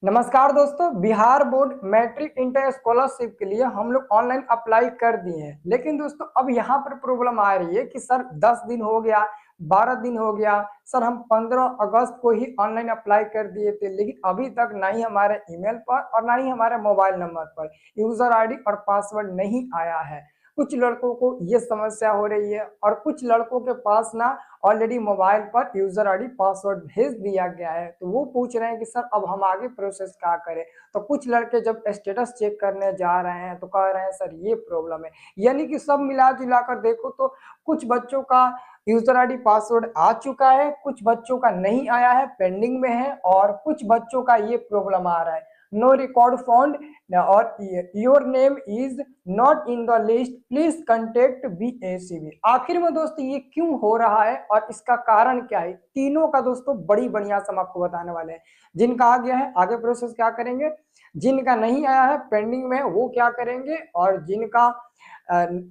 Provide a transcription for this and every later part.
नमस्कार दोस्तों। Bihar board matric inter scholarship के लिए हम लोग ऑनलाइन अप्लाई कर दिए हैं, लेकिन दोस्तों अब यहाँ पर प्रॉब्लम आ रही है कि सर 10 दिन हो गया, 12 दिन हो गया। सर हम 15 अगस्त को ही ऑनलाइन अप्लाई कर दिए थे, लेकिन अभी तक ना ही हमारे ईमेल पर और ना ही हमारे मोबाइल नंबर पर यूजर आईडी और पासवर्ड नहीं आया है। कुछ लड़कों को ये समस्या हो रही है और कुछ लड़कों के पास ना ऑलरेडी मोबाइल पर यूजर आईडी पासवर्ड भेज दिया गया है, तो वो पूछ रहे हैं कि सर अब हम आगे प्रोसेस क्या करें। तो कुछ लड़के जब स्टेटस चेक करने जा रहे हैं तो कह रहे हैं सर ये प्रॉब्लम है। यानी कि सब मिला जुला कर देखो तो कुछ बच्चों का यूजर आईडी पासवर्ड आ चुका है, कुछ बच्चों का नहीं आया है, पेंडिंग में है, और कुछ बच्चों का ये प्रॉब्लम आ रहा है, नो रिकॉर्ड फाउंड और your name is not in the list, please contact BACB। आखिर में दोस्तों ये क्यों हो रहा है और इसका कारण क्या है, तीनों का दोस्तों बड़ी बढ़िया से हम आपको बताने वाले हैं। जिनका आ गया है आगे प्रोसेस क्या करेंगे, जिनका नहीं आया है पेंडिंग में वो क्या करेंगे, और जिनका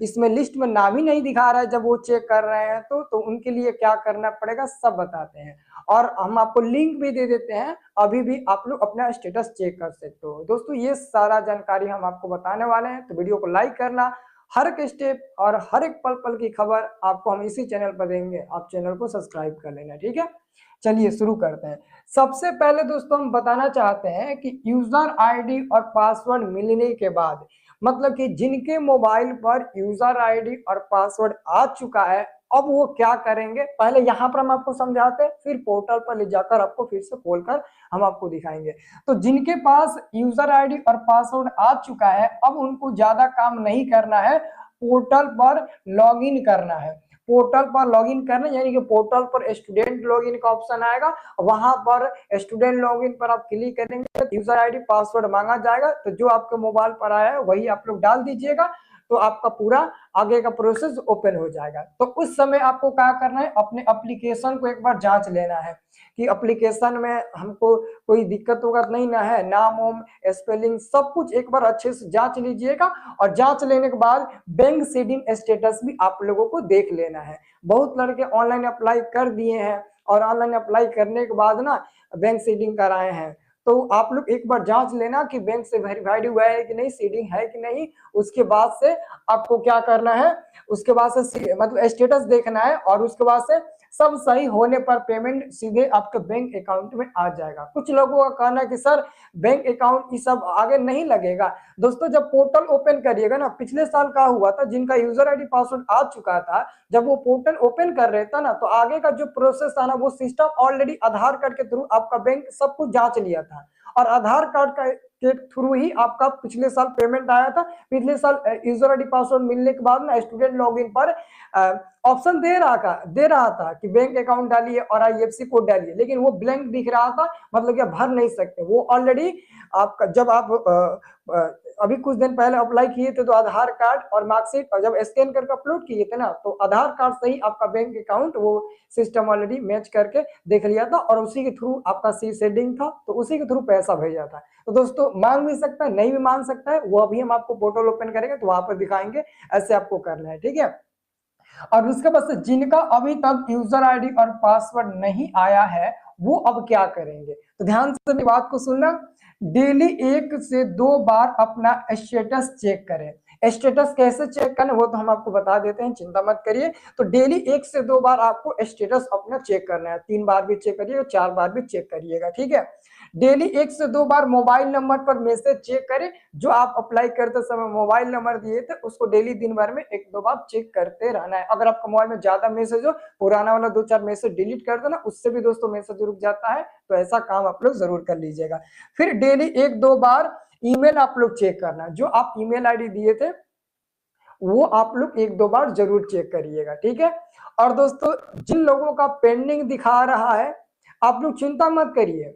इसमें लिस्ट में नाम ही नहीं दिखा रहा है जब वो चेक कर रहे हैं तो उनके लिए क्या करना पड़ेगा सब बताते हैं। और हम आपको लिंक भी दे देते हैं, अभी भी आप लोग अपना स्टेटस चेक कर सकते हो। दोस्तों ये सारा जानकारी हम आपको बताने वाले हैं, तो वीडियो को लाइक करना। हर एक स्टेप और हर एक पल पल की खबर आपको हम इसी चैनल पर देंगे, आप चैनल को सब्सक्राइब कर लेना, ठीक है। चलिए शुरू करते हैं। सबसे पहले दोस्तों हम बताना चाहते हैं कि यूजर आईडी और पासवर्ड मिलने के बाद, मतलब कि जिनके मोबाइल पर यूजर आईडी और पासवर्ड आ चुका है, अब वो क्या करेंगे पहले यहाँ पर हम आपको समझाते हैं, फिर पोर्टल पर ले जाकर आपको फिर से खोलकर हम आपको दिखाएंगे। तो जिनके पास यूजर आईडी और पासवर्ड आ चुका है, अब उनको ज्यादा काम नहीं करना है, पोर्टल पर लॉगिन करना है। पोर्टल पर लॉगिन करना यानी कि पोर्टल पर स्टूडेंट लॉगिन का ऑप्शन आएगा, वहां पर स्टूडेंट लॉगिन पर आप क्लिक करेंगे तो यूजर आईडी पासवर्ड मांगा जाएगा, तो जो आपके मोबाइल पर आया है वही आप लोग डाल दीजिएगा, तो आपका पूरा आगे का प्रोसेस ओपन हो जाएगा। तो उस समय आपको क्या करना है, अपने एप्लीकेशन को एक बार जांच लेना है कि एप्लीकेशन में हमको कोई दिक्कत होगा नहीं ना है, नाम वाम स्पेलिंग सब कुछ एक बार अच्छे से जांच लीजिएगा। और जांच लेने के बाद बैंक सीडिंग स्टेटस भी आप लोगों को देख लेना है। बहुत लड़के ऑनलाइन अप्लाई कर दिए हैं और ऑनलाइन अप्लाई करने के बाद ना बैंक सीडिंग कराए हैं, तो आप लोग एक बार जांच लेना कि बैंक से वेरीफाइड हुआ है कि नहीं, सीडिंग है कि नहीं। उसके बाद से आपको क्या करना है, उसके बाद से मतलब स्टेटस देखना है, और उसके बाद से सब सही होने पर पेमेंट सीधे आपके बैंक अकाउंट में आ जाएगा। कुछ लोगों का कहना है कि सर बैंक अकाउंट ये सब आगे नहीं लगेगा। दोस्तों जब पोर्टल ओपन करिएगा ना, पिछले साल का हुआ था, जिनका यूजर आईडी पासवर्ड आ चुका था, जब वो पोर्टल ओपन कर रहे था ना, तो आगे का जो प्रोसेस था ना, वो सिस्टम ऑलरेडी आधार कार्ड के थ्रू आपका बैंक सब कुछ जांच लिया था, और आधार कार्ड का के थ्रू ही आपका पिछले साल पेमेंट आया था। पिछले साल यूजर आईडी पासवर्ड मिलने के बाद ना स्टूडेंट लॉगिन पर ऑप्शन दे रहा था कि बैंक अकाउंट डालिए और IFSC कोड डालिए, लेकिन वो ब्लैंक दिख रहा था, मतलब कि भर नहीं सकते वो ऑलरेडी। आपका जब आप अभी कुछ दिन पहले अप्लाई किए थे तो आधार कार्ड और मार्कशीट, और जब स्कैन करके अपलोड किए थे ना, तो आधार कार्ड से ही आपका बैंक अकाउंट वो सिस्टम ऑलरेडी मैच करके देख लिया था, और उसी के थ्रू आपका सी सेडिंग था, तो उसी के थ्रू पैसा भेजा था। तो दोस्तों मांग भी सकता है, नहीं भी मांग सकता है, वो अभी हम आपको पोर्टल ओपन करेंगे तो वहां पर दिखाएंगे, ऐसे आपको करना है, ठीक है। और उसके बाद से जिनका अभी तक यूजर आईडी और पासवर्ड नहीं आया है, वो अब क्या करेंगे, तो ध्यान से मेरी बात को सुनना। डेली 1 से 2 बार अपना स्टेटस चेक करें। स्टेटस कैसे चेक करना वो तो हम आपको बता देते हैं, चिंता मत करिए। तो डेली 1 से 2 बार आपको स्टेटस अपना चेक करना है, 3 बार भी चेक करिएगा, 4 बार भी चेक करिएगा, ठीक है। डेली 1 से 2 बार मोबाइल नंबर पर मैसेज चेक करें। जो आप अप्लाई करते समय मोबाइल नंबर दिए थे उसको डेली दिन भर में 1-2 बार चेक करते रहना है। अगर आपका मोबाइल में ज्यादा मैसेज हो, पुराना वाला 2-4 मैसेज डिलीट कर देना, उससे भी दोस्तों मैसेज रुक जाता है, तो ऐसा काम आप लोग जरूर कर लीजिएगा। फिर डेली 1-2 बार ईमेल आप लोग चेक करना, जो आप ईमेल आईडी दिए थे वो आप लोग 1-2 बार जरूर चेक करिएगा, ठीक है। और दोस्तों जिन लोगों का पेंडिंग दिखा रहा है, आप लोग चिंता मत करिए,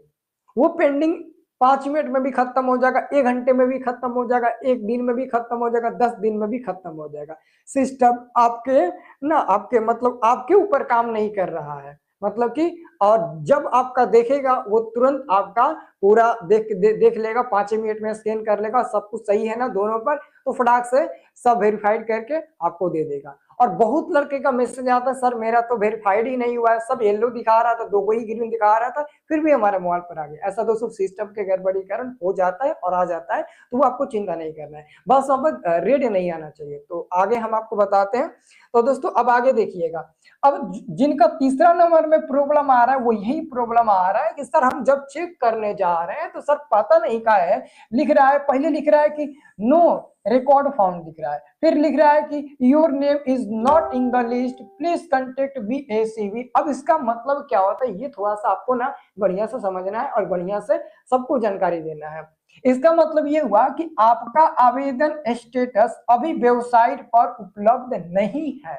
वो पेंडिंग 5 मिनट में भी खत्म हो जाएगा, 1 घंटे में भी खत्म हो जाएगा, 1 दिन में भी खत्म हो जाएगा, 10 दिन में भी खत्म हो जाएगा। सिस्टम आपके ना आपके मतलब आपके ऊपर काम नहीं कर रहा है, मतलब कि, और जब आपका देखेगा वो तुरंत आपका पूरा देख लेगा, 5 मिनट में स्कैन कर लेगा, सब कुछ सही है ना दोनों पर, तो फटाक से सब वेरीफाइड करके आपको दे देगा। और बहुत लड़के का मैसेज आता है सर मेरा तो वेरीफाइड ही नहीं हुआ है, सब येलो दिखा रहा था, दो ही ग्रीन दिखा रहा था, फिर भी हमारे मोबाइल पर आ गया। ऐसा दोस्तों सिस्टम के गड़बड़ी कारण हो जाता है और आ जाता है, तो वो आपको चिंता नहीं करना है, बस अब रेड नहीं आना चाहिए। तो आगे हम आपको बताते हैं। तो दोस्तों अब आगे देखिएगा, अब जिनका तीसरा नंबर में प्रॉब्लम आ रहा है वो यही प्रॉब्लम आ रहा है कि सर हम जब चेक करने जा रहे हैं तो सर पता नहीं क्या है, लिख रहा है, पहले लिख रहा है कि नो रिकॉर्ड फाउंड दिख रहा है, फिर लिख रहा है कि your name is not in the list, please contact BACB। अब इसका मतलब क्या होता है ये थोड़ा सा आपको ना बढ़िया से समझना है और बढ़िया से सबको जानकारी देना है। इसका मतलब ये हुआ कि आपका आवेदन स्टेटस अभी वेबसाइट पर उपलब्ध नहीं है,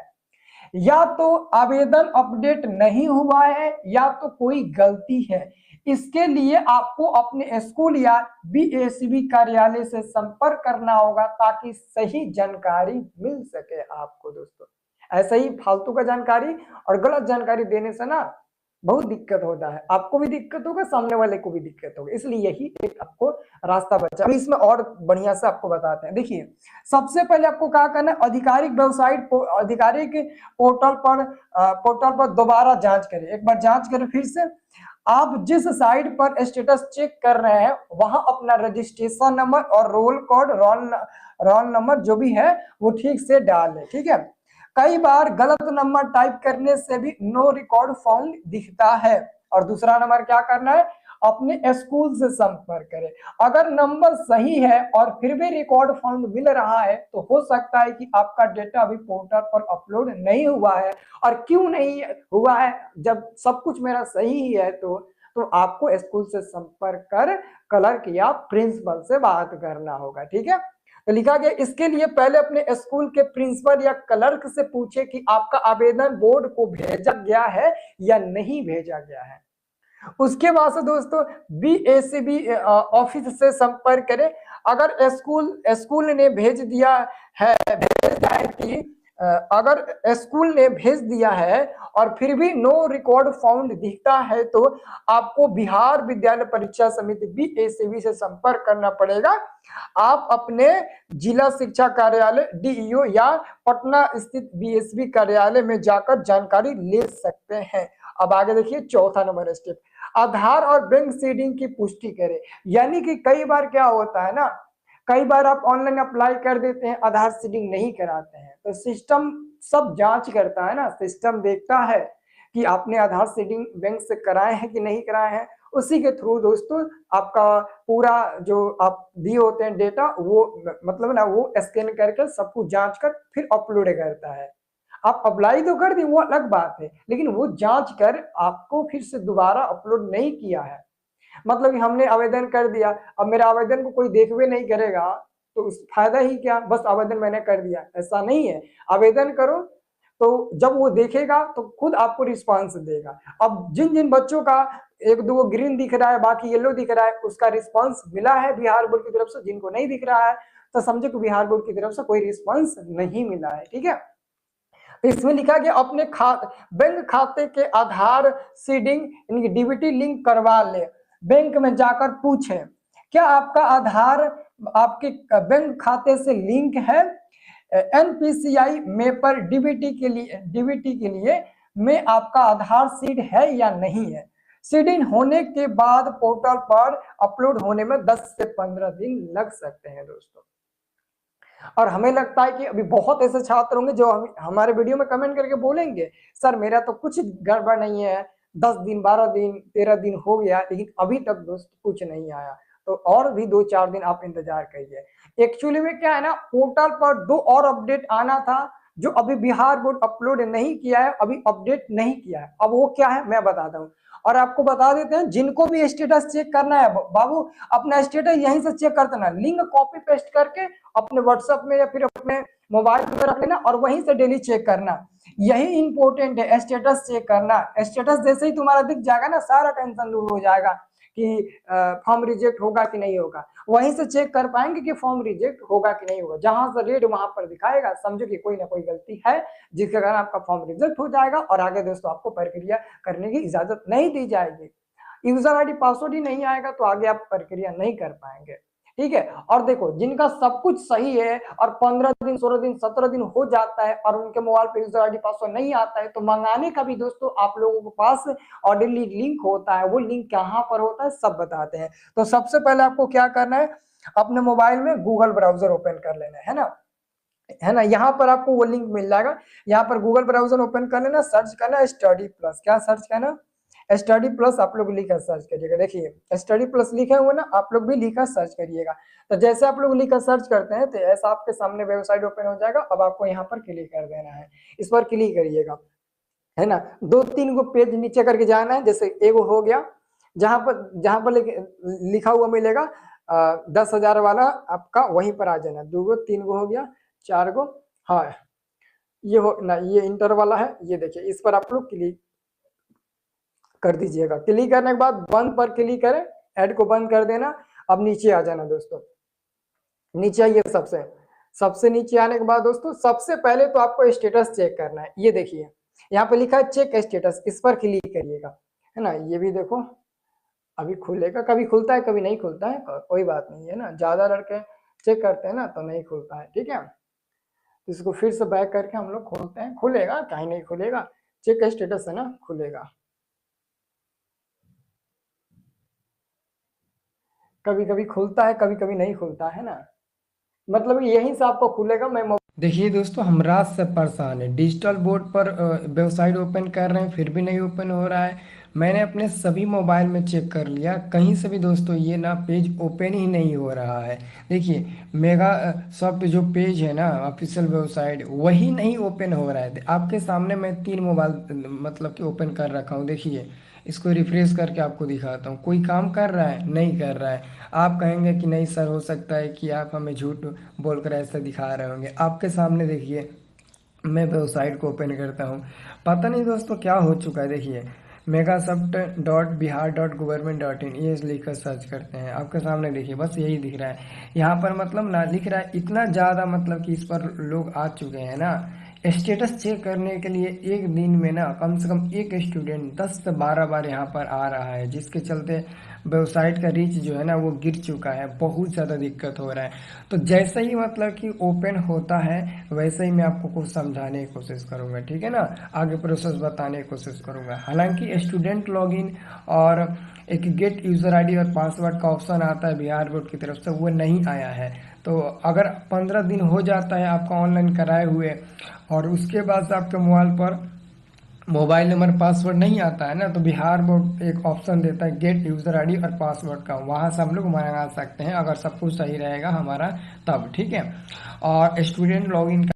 या तो आवेदन अपडेट नहीं हुआ है या तो कोई गलती है। इसके लिए आपको अपने स्कूल या BACB कार्यालय से संपर्क करना होगा ताकि सही जानकारी मिल सके आपको। दोस्तों ऐसा ही फालतू का जानकारी और गलत जानकारी देने से ना बहुत दिक्कत होता है, आपको भी दिक्कत होगा, सामने वाले को भी दिक्कत होगी, इसलिए यही एक आपको रास्ता बचा। अभी इसमें और बढ़िया से आपको बताते हैं। देखिए सबसे पहले आपको क्या करना है, आधिकारिक वेबसाइट आधिकारिक पोर्टल पर दोबारा जांच करें, एक बार जांच करें फिर से। आप जिस साइट पर स्टेटस चेक कर रहे हैं वहां अपना रजिस्ट्रेशन नंबर और रोल कोड रोल नंबर जो भी है वो ठीक से डालें, ठीक है। कई बार गलत नंबर टाइप करने से भी नो रिकॉर्ड फाउंड दिखता है। और दूसरा नंबर क्या करना है, अपने स्कूल से संपर्क करें। अगर नंबर सही है और फिर भी रिकॉर्ड फाउंड मिल रहा है तो हो सकता है कि आपका डेटा अभी पोर्टल पर अपलोड नहीं हुआ है। और क्यों नहीं हुआ है, जब सब कुछ मेरा सही ही है तो आपको स्कूल से संपर्क कर क्लर्क या प्रिंसिपल से बात करना होगा, ठीक है। तो लिखा गया इसके लिए पहले अपने स्कूल के प्रिंसिपल या क्लर्क से पूछे कि आपका आवेदन बोर्ड को भेजा गया है या नहीं भेजा गया है। उसके बाद से दोस्तों BACB ऑफिस से संपर्क करें। अगर स्कूल ने भेज दिया है, कि अगर स्कूल ने भेज दिया है और फिर भी नो रिकॉर्ड फाउंड दिखता है तो आपको बिहार विद्यालय परीक्षा समिति BACB से संपर्क करना पड़ेगा। आप अपने जिला शिक्षा कार्यालय DEO या पटना स्थित BACB कार्यालय में जाकर जानकारी ले सकते हैं। अब आगे देखिए चौथा नंबर स्टेप, आधार और बैंक सीडिंग की पुष्टि करें। यानी कि कई बार क्या होता है ना, कई बार आप ऑनलाइन अप्लाई कर देते हैं, आधार सीडिंग नहीं कराते हैं, तो सिस्टम सब जांच करता है ना, सिस्टम देखता है कि आपने आधार सीडिंग बैंक से कराए हैं कि नहीं कराए हैं। उसी के थ्रू दोस्तों आपका पूरा जो आप दिए होते हैं डेटा वो मतलब ना वो स्कैन करके सब कुछ जांच कर फिर अपलोड करता है। आप अप्लाई तो कर दी वो अलग बात है, लेकिन वो जांच कर आपको फिर से दोबारा अपलोड नहीं किया है। मतलब कि हमने आवेदन कर दिया, अब मेरे आवेदन को कोई देखवे नहीं करेगा तो उस फायदा ही क्या, बस आवेदन मैंने कर दिया, ऐसा नहीं है। आवेदन करो तो जब वो देखेगा तो खुद आपको रिस्पांस देगा। अब जिन जिन बच्चों का एक दो ग्रीन दिख रहा है बाकी येलो दिख रहा है उसका रिस्पांस मिला है बिहार बोर्ड की तरफ से, जिनको नहीं दिख रहा है तो समझो कि बिहार बोर्ड की तरफ से कोई रिस्पांस नहीं मिला है, ठीक है। तो इसमें लिखा गया अपने बैंक खाते के आधार सीडिंग यानी कि DBT लिंक करवा ले। बैंक में जाकर पूछें क्या आपका आधार आपके बैंक खाते से लिंक है। NPCI में पर DBT के लिए में आपका आधार सीड है या नहीं है। सीडिंग होने के बाद पोर्टल पर अपलोड होने में 10 से 15 दिन लग सकते हैं दोस्तों। और हमें लगता है कि अभी बहुत ऐसे छात्र होंगे जो हमारे वीडियो में कमेंट करके बोलेंगे सर मेरा तो कुछ गड़बड़ नहीं है, 10 दिन 12 दिन 13 दिन हो गया लेकिन अभी तक दोस्त कुछ नहीं आया। तो और भी 2-4 दिन आप इंतजार करिए। एक्चुअली में क्या है ना, पोर्टल पर 2 और अपडेट आना था जो अभी बिहार बोर्ड अपलोड नहीं किया है, अभी अपडेट नहीं किया है। अब वो क्या है मैं बताता हूँ और आपको बता देते हैं। जिनको भी स्टेटस चेक करना है बाबू अपना स्टेटस यहीं से चेक करते ना, लिंक कॉपी पेस्ट करके अपने व्हाट्सएप में या फिर अपने मोबाइल में रख लेना और वहीं से डेली चेक करना। यही इंपॉर्टेंट है, स्टेटस चेक करना। स्टेटस जैसे ही तुम्हारा दिख जाएगा ना सारा टेंशन दूर हो जाएगा कि फॉर्म रिजेक्ट होगा कि नहीं होगा। वहीं से चेक कर पाएंगे कि फॉर्म रिजेक्ट होगा कि नहीं होगा। जहां से रेड वहां पर दिखाएगा समझो कि कोई ना कोई गलती है जिसके कारण आपका फॉर्म रिजेक्ट हो जाएगा और आगे दोस्तों आपको प्रक्रिया करने की इजाजत नहीं दी जाएगी। यूजर ID पासवर्ड ही नहीं आएगा तो आगे आप प्रक्रिया नहीं कर पाएंगे, ठीक है। और देखो जिनका सब कुछ सही है और 15 दिन 16 दिन 17 दिन हो जाता है और उनके मोबाइल पे यूजर आईडी पासवर्ड नहीं आता है, तो मंगाने का भी दोस्तों आप लोगों के पास ऑर्डरली लिंक होता है। वो लिंक कहाँ पर होता है सब बताते हैं। तो सबसे पहले आपको क्या करना है, अपने मोबाइल में गूगल ब्राउजर ओपन कर लेना है ना। यहाँ पर आपको वो लिंक मिल जाएगा। यहाँ पर गूगल ब्राउजर ओपन कर लेना, सर्च करना स्टडी प्लस। क्या सर्च करना, स्टडी प्लस आप लोग लिखा सर्च करिएगा। देखिए स्टडी प्लस लिखे हुए ना, आप लोग भी लिखा सर्च करिएगा। तो जैसे आप लोग लिखा सर्च करते हैं तो ऐसा आपके सामने वेबसाइट ओपन हो जाएगा। अब आपको यहाँ पर क्लिक कर देना है, इस पर क्लिक करिएगा, है ना। 2-3 गो पेज नीचे करके जाना है। जैसे एगो हो गया, जहां पर लिखा हुआ मिलेगा 10,000 वाला, आपका वहीं पर आ जाना। 2 गो 3 गो हो गया, 4 गो, हाँ ये हो ना, ये इंटर वाला है, ये देखिए इस पर आप लोग क्लिक कर दीजिएगा। क्लिक करने के बाद बंद पर क्लिक करें, ऐड को बंद कर देना। अब नीचे आ जाना दोस्तों, नीचे आइए। सबसे नीचे आने के बाद दोस्तों सबसे पहले तो आपको स्टेटस चेक करना है। ये देखिए यहाँ पे लिखा है चेक स्टेटस, इस पर क्लिक करिएगा, है ना। ये भी देखो अभी खुलेगा, कभी खुलता है कभी नहीं खुलता है, कोई बात नहीं है ना। ज्यादा लड़के चेक करते हैं ना तो नहीं खुलता है, ठीक है। इसको फिर से बैक करके हम लोग खोलते हैं, खुलेगा, कहीं नहीं खुलेगा। चेक स्टेटस है ना, खुलेगा। कभी कभी खुलता है कभी कभी नहीं खुलता है ना, मतलब यहीं से आपको खुलेगा। मैं देखिए दोस्तों हम रात से परेशान है, डिजिटल बोर्ड पर वेबसाइट ओपन कर रहे हैं फिर भी नहीं ओपन हो रहा है। मैंने अपने सभी मोबाइल में चेक कर लिया, कहीं से भी दोस्तों ये ना पेज ओपन ही नहीं हो रहा है। देखिए मेगा सॉफ्ट जो पेज है ना ऑफिशियल वेबसाइट, वही नहीं ओपन हो रहा है। आपके सामने मैं 3 मोबाइल मतलब कि ओपन कर रखा हूँ, देखिए इसको रिफ्रेश करके आपको दिखाता हूँ। कोई काम कर रहा है, नहीं कर रहा है। आप कहेंगे कि नहीं सर, हो सकता है कि आप हमें झूठ बोलकर ऐसा दिखा रहे होंगे। आपके सामने देखिए मैं वेबसाइट को ओपन करता हूँ, पता नहीं दोस्तों क्या हो चुका है। देखिए megasoft.bihar.government.in ये लिखकर सर्च करते हैं, आपके सामने देखिए बस यही दिख रहा है। यहाँ पर मतलब ना लिख रहा है इतना ज़्यादा, मतलब कि इस पर लोग आ चुके हैं ना। स्टेटस चेक करने के लिए एक दिन में ना कम से कम एक स्टूडेंट 10 से 12 बार यहाँ पर आ रहा है, जिसके चलते वेबसाइट का रीच जो है ना वो गिर चुका है, बहुत ज़्यादा दिक्कत हो रहा है। तो जैसे ही मतलब कि ओपन होता है वैसे ही मैं आपको कुछ समझाने की कोशिश करूंगा, ठीक है ना, आगे प्रोसेस बताने की कोशिश करूंगा। हालांकि स्टूडेंट लॉगिन और एक गेट यूजर आईडी और पासवर्ड का ऑप्शन आता है बिहार बोर्ड की तरफ से, वो नहीं आया है। तो अगर 15 दिन हो जाता है आपका ऑनलाइन कराए हुए और उसके बाद से आपके मोबाइल पर मोबाइल नंबर पासवर्ड नहीं आता है ना, तो बिहार बोर्ड एक ऑप्शन देता है गेट यूजर आईडी और पासवर्ड का, वहां से हम लोग मंगा सकते हैं अगर सब कुछ सही रहेगा हमारा तब, ठीक है। और स्टूडेंट लॉगिन